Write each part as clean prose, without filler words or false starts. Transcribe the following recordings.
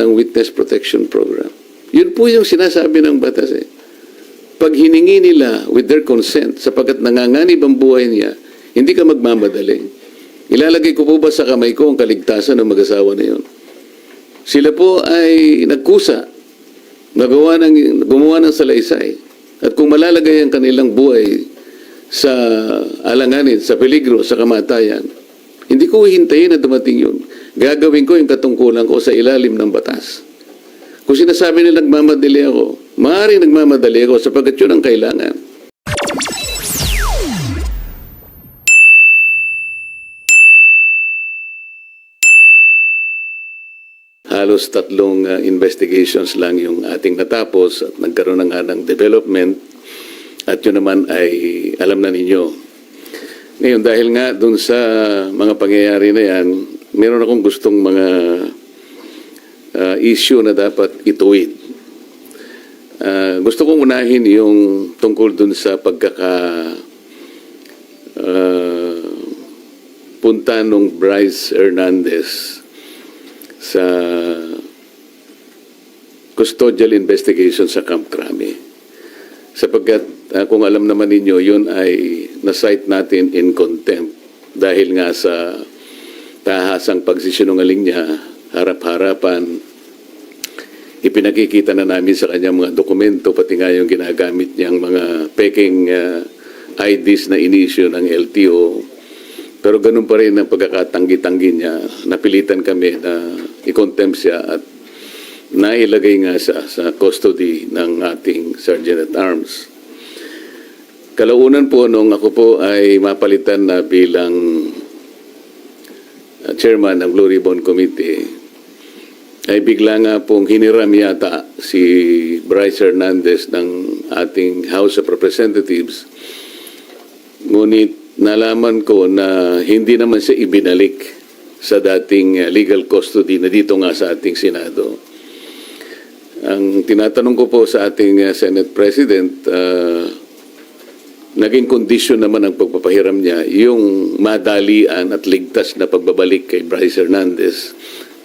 ng Witness Protection Program. Yun po yung sinasabi ng batas eh. Pag hiningi nila with their consent, sapagkat nanganganib ang buhay niya, hindi ka magmamadali. Ilalagay ko po ba sa kamay ko ang kaligtasan ng mag-asawa na yun? Sila po ay nagkusa, gumawa ng salaysay. At kung malalagay ang kanilang buhay sa alanganin, sa peligro, sa kamatayan, hindi ko hintayin na dumating yun. Gagawin ko yung katungkulan ko sa ilalim ng batas. Kung sinasabi nila nagmamadali ako, maaaring nagmamadali ako sapagkat yun ang kailangan. Halos 3 investigations lang yung ating natapos at nagkaroon na nga ng development at yun naman ay alam na ninyo. Ngayon, dahil nga dun sa mga pangyayari na yan, meron akong gustong mga issue na dapat ituwid. Gusto kong unahin yung tungkol dun sa punta nung Bryce Hernandez sa custodial investigation sa Camp Crame. Sapagkat kung alam naman ninyo, yun ay na-cite natin in contempt dahil nga sa tahasang pagsisinungaling niya, harap-harapan, ipinakikita na namin sa kanya mga dokumento, pati nga yung ginagamit niyang mga peking IDs na inisyo ng LTO. Pero ganun pa rin ang pagkakatanggi-tanggi niya. Napilitan kami na i-contempt siya at nailagay nga siya sa custody ng ating Sergeant at Arms. Kalaunan po nung ako po ay mapalitan na bilang chairman ng Blue Ribbon Committee, ay bigla nga pong hiniram yata si Bryce Hernandez ng ating House of Representatives. Ngunit nalaman ko na hindi naman siya ibinalik sa dating legal custody na dito nga sa ating Senado. Ang tinatanong ko po sa ating Senate President, naging kondisyon naman ang pagpapahiram niya yung madalian at ligtas na pagbabalik kay Bryce Hernandez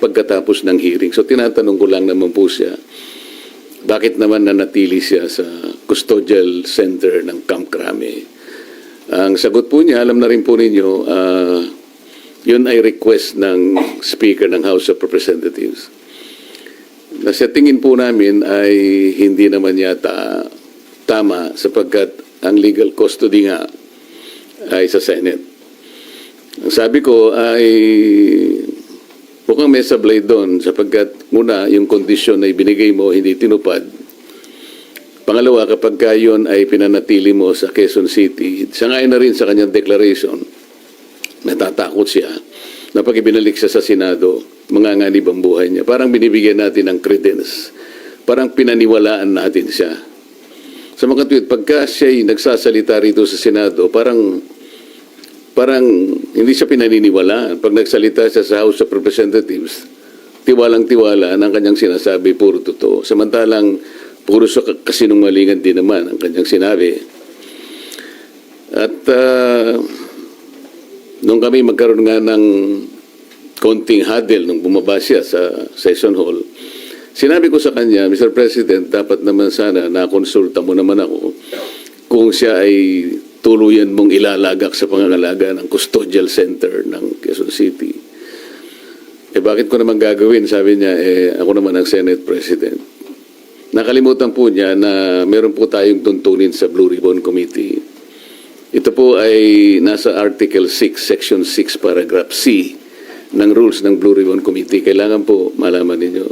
pagkatapos ng hearing. So tinatanong ko lang naman po siya, bakit naman nanatili siya sa custodial center ng Camp Crame? Ang sagot po niya, alam na rin po ninyo, yun ay request ng Speaker ng House of Representatives. Na sa tingin po namin ay hindi naman yata tama sapagkat ang legal custody nga ay sa Senate. Ang sabi ko ay mukhang may sablay doon sapagkat muna yung kondisyon na ibinigay mo hindi tinupad. Pangalawa, kapag yun ay pinanatili mo sa Quezon City, sangayon na rin sa kanyang declaration, natatakot siya na pag ibinalik siya sa Senado, manganganib ang buhay niya. Parang binibigyan natin ng credence. Parang pinaniwalaan natin siya. Sa mga tweet, pagka siya'y nagsasalita rito sa Senado, parang hindi siya pinaniniwalaan. Pag nagsalita siya sa House of Representatives, tiwalang-tiwala ng kanyang sinasabi, puro totoo. Samantalang, puro sa kasinungalingan din naman ang kanyang sinabi. At nung kami magkaroon nga ng konting huddle nung bumaba siya sa session hall, sinabi ko sa kanya, Mr. President, dapat naman sana nakonsulta mo naman ako kung siya ay tuluyan mong ilalagak sa pangangalaga ng custodial center ng Quezon City. Bakit ko naman gagawin? Sabi niya, ako naman ang Senate President. Nakalimutan po niya na meron po tayong tuntunin sa Blue Ribbon Committee. Ito po ay nasa Article 6, Section 6, Paragraph C ng rules ng Blue Ribbon Committee. Kailangan po malaman ninyo.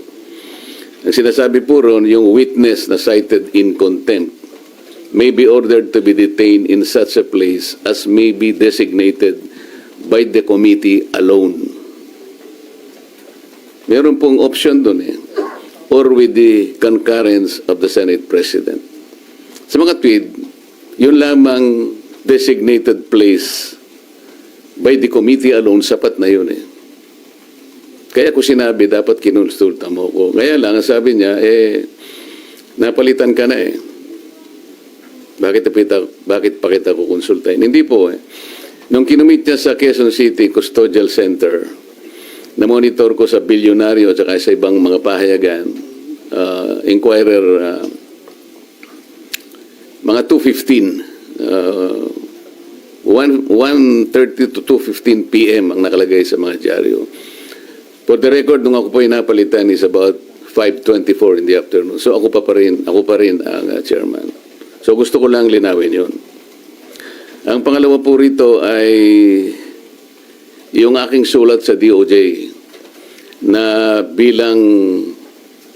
Ang sinasabi po ron, yung witness na cited in contempt may be ordered to be detained in such a place as may be designated by the committee alone. Meron pong option doon or with the concurrence of the Senate President. Sa mga tweet, yun lamang designated place by the committee alone, sapat na yun Kaya ko sinabi, dapat kinonsulta mo ko. Kaya lang, sabi niya, napalitan ka na Bakit pa kita kukonsultahin? Hindi po Nung kinumit niya sa Quezon City Custodial Center, na-monitor ko sa bilyonaryo at saka sa ibang mga pahayagan, Inquirer, mga 1:30 to 2:15 p.m. ang nakalagay sa mga dyaryo. For the record, nung ako po napalitan is about 5:24 in the afternoon. So ako pa rin ang chairman. So gusto ko lang linawin yun. Ang pangalawa po rito ay yung aking sulat sa DOJ na bilang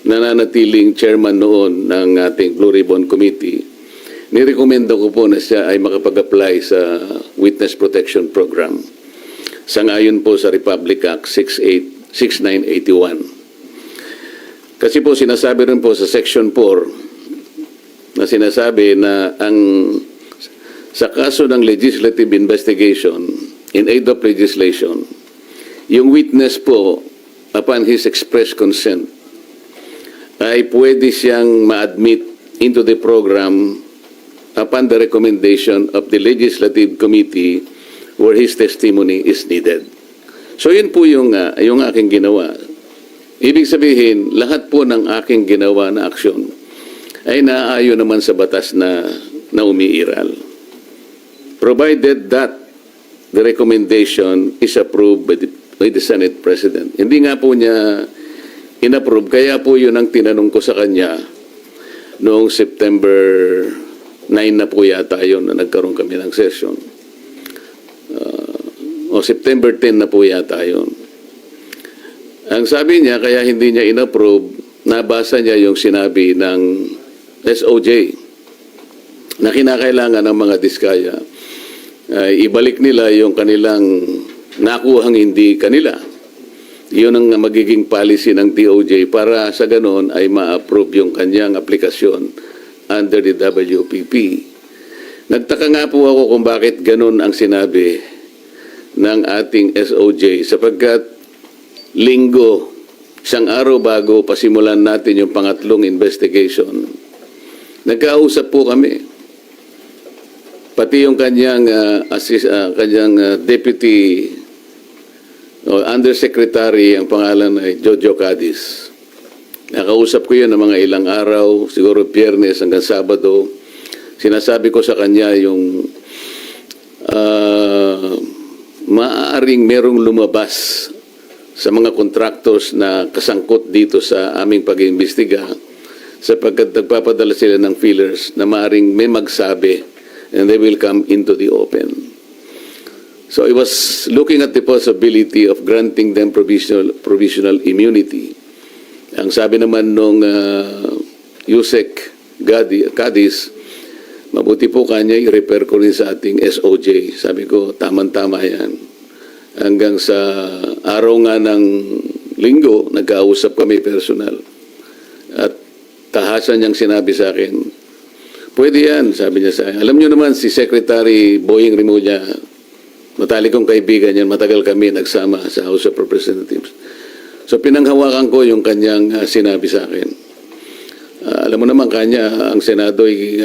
nananatiling chairman noon ng ating Blue Ribbon Committee, nirekomenda ko po na siya ay makapag-apply sa Witness Protection Program. Sangayon po sa Republic Act 6981. Kasi po sinasabi rin po sa Section 4 na sinasabi na sa kaso ng legislative investigation in aid of legislation, yung witness po, upon his express consent, ay pwede siyang ma-admit into the program upon the recommendation of the Legislative Committee where his testimony is needed. So yun po yung aking ginawa. Ibig sabihin, lahat po ng aking ginawa na aksyon ay naaayon naman sa batas na umiiral. Provided that the recommendation is approved by the Senate President. Hindi nga po niya inapprove, kaya po yun ang tinanong ko sa kanya noong September 9 na po yata yun na nagkaroon kami ng session. O September 10 na po yata yun. Ang sabi niya, kaya hindi niya inapprove, nabasa niya yung sinabi ng SOJ na kinakailangan ng mga diskaya. Ibalik nila yung kanilang nakuhang hindi kanila. Yun ang magiging policy ng DOJ para sa ganoon ay ma-approve yung kanyang aplikasyon under the WPP. Nagtaka nga po ako kung bakit ganun ang sinabi ng ating SOJ sapagkat linggo, isang araw bago pasimulan natin yung pangatlong investigation, nagkausap po kami. Pati yung kanyang deputy undersecretary, ang pangalan ay Jojo Cadiz. Nakausap ko yun ng mga ilang araw, siguro Biyernes hanggang Sabado. Sinasabi ko sa kanya yung maaaring merong lumabas sa mga contractors na kasangkot dito sa aming pag-iimbestiga sapagkat nagpapadala sila ng feelers na maaaring may magsabi and they will come into the open. So I was looking at the possibility of granting them provisional immunity. Ang sabi naman nung Yusek Cadiz, mabuti po kanya i-refer ko rin sa ating SOJ. Sabi ko, tama-tama yan. Hanggang sa araw nga ng linggo, nagkausap kami personal. At tahasan niyang sinabi sa akin, pwede yan, sabi niya sa akin. Alam niyo naman, si Secretary Boying Rimulya, matalik kong kaibigan yan, matagal kami nagsama sa House of Representatives. So pinanghawakan ko yung kanyang sinabi sa akin. Alam mo naman kanya, ang Senado ay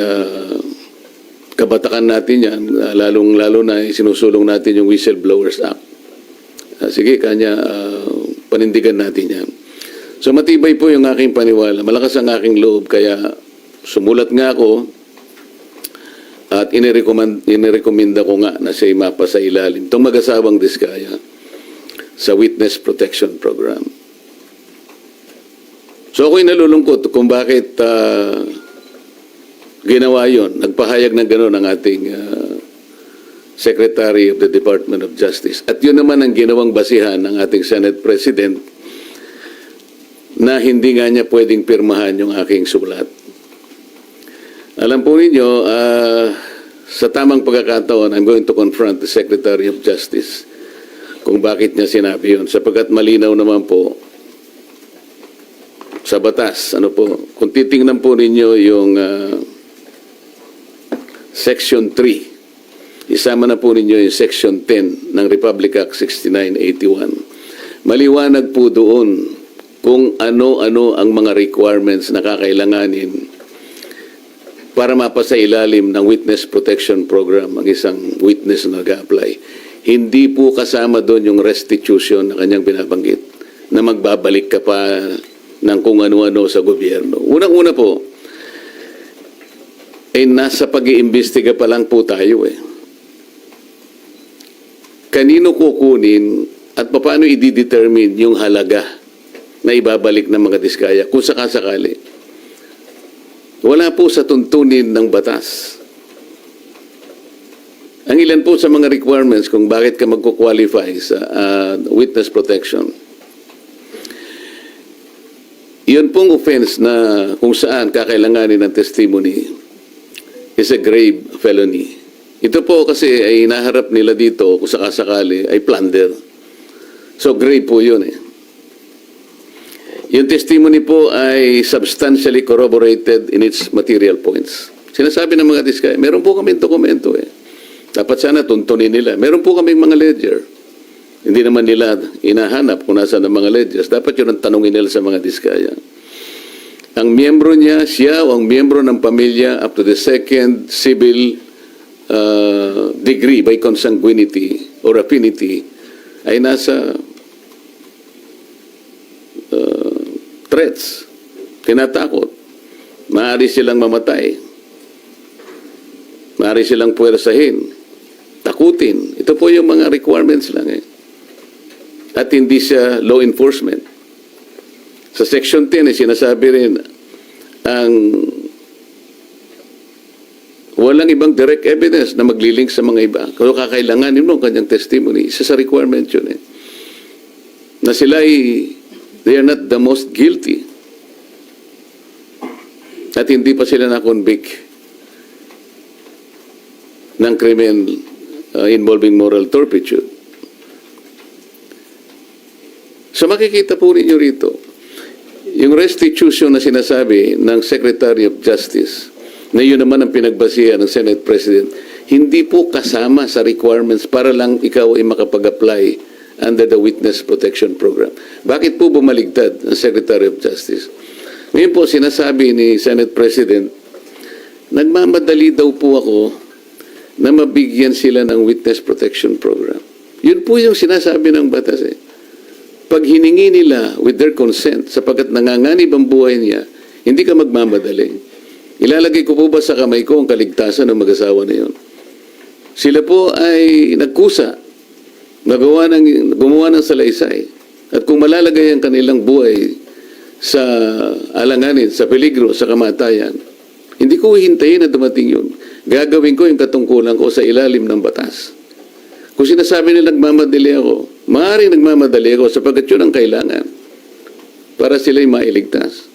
kabatakan natin yan, lalong-lalo na sinusulong natin yung Whistleblowers Act. Sige, kanya, panindigan natin yan. So matibay po yung aking paniwala, malakas ang aking loob, kaya sumulat nga ako at inirekomenda ko nga na siya mapa sa ilalim itong mag-asawang diskaya sa Witness Protection Program. So ako'y nalulungkot kung bakit ginawa yun. Nagpahayag ng gano'n ang ating Secretary of the Department of Justice. At yun naman ang ginawang basihan ng ating Senate President na hindi nga niya pwedeng pirmahan yung aking sulat. Alam po ninyo, sa tamang pagkakataon, I'm going to confront the Secretary of Justice kung bakit niya sinabi yun. Sapagkat malinaw naman po sa batas. Kung titingnan po ninyo yung Section 3, isama na po ninyo yung Section 10 ng Republic Act 6981. Maliwanag po doon kung ano-ano ang mga requirements na kakailanganin para mapasa ilalim ng Witness Protection Program ang isang witness na nag-apply. hindi po kasama doon yung restitution na kanyang binabanggit, na magbabalik ka pa ng kung ano-ano sa gobyerno. Unang-una po, nasa pag-iimbestiga pa lang po tayo eh. Kanino kukunin at paano i-determine yung halaga na ibabalik ng mga diskaya kung sakasakali? Wala po sa tuntunin ng batas. Ang ilan po sa mga requirements kung bakit ka magkukwalify sa witness protection. Yun pong offense na kung saan kakailanganin ng testimony is a grave felony. Ito po kasi ay naharap nila dito kung sakasakali ay plunder. So grave po yun eh. Yung testimony po ay substantially corroborated in its material points. Sinasabi ng mga diskaya, meron po kami dokumento eh. Dapat sana tuntunin nila. Meron po kaming mga ledger. Hindi naman nila inahanap kung nasa ng mga ledgers. Dapat yun ang tanongin nila sa mga diskaya. Ang miyembro niya, siya o ang miyembro ng pamilya up to the second civil degree by consanguinity or affinity ay nasa threats, tinatakot. Maaari silang mamatay. Maaari silang puwersahin, takutin. Ito po yung mga requirements lang eh. At hindi siya law enforcement. Sa Section 10, sinasabi rin, ang walang ibang direct evidence na maglilink sa mga iba. Kung kakailanganin mo ang kanyang testimony, isa sa requirement yun eh. Na sila they are not the most guilty. At hindi pa sila na-convict ng krimen involving moral turpitude. So makikita po ninyo rito, yung restitution na sinasabi ng Secretary of Justice, na yun naman ang pinagbasihan ng Senate President, hindi po kasama sa requirements para lang ikaw ay makapag-apply under the Witness Protection Program. Bakit po bumaligtad ang Secretary of Justice? Ngayon po sinasabi ni Senate President, nagmamadali daw po ako na mabigyan sila ng Witness Protection Program. Yun po yung sinasabi ng batas eh. Pag hiningi nila with their consent, sapagkat nanganganib ang buhay niya, hindi ka magmamadali. Ilalagay ko po ba sa kamay ko ang kaligtasan ng mag-asawa na yun? Sila po ay nagkusa, gumawa ng salaysay. At kung malalagay ang kanilang buhay sa alanganin, sa peligro, sa kamatayan, hindi ko hihintayin na dumating yun. Gagawin ko yung katungkulan ko sa ilalim ng batas. Kung sinasabi nila nagmamadali ako, maaaring nagmamadali ako sapagkat yun ang kailangan para sila'y mailigtas.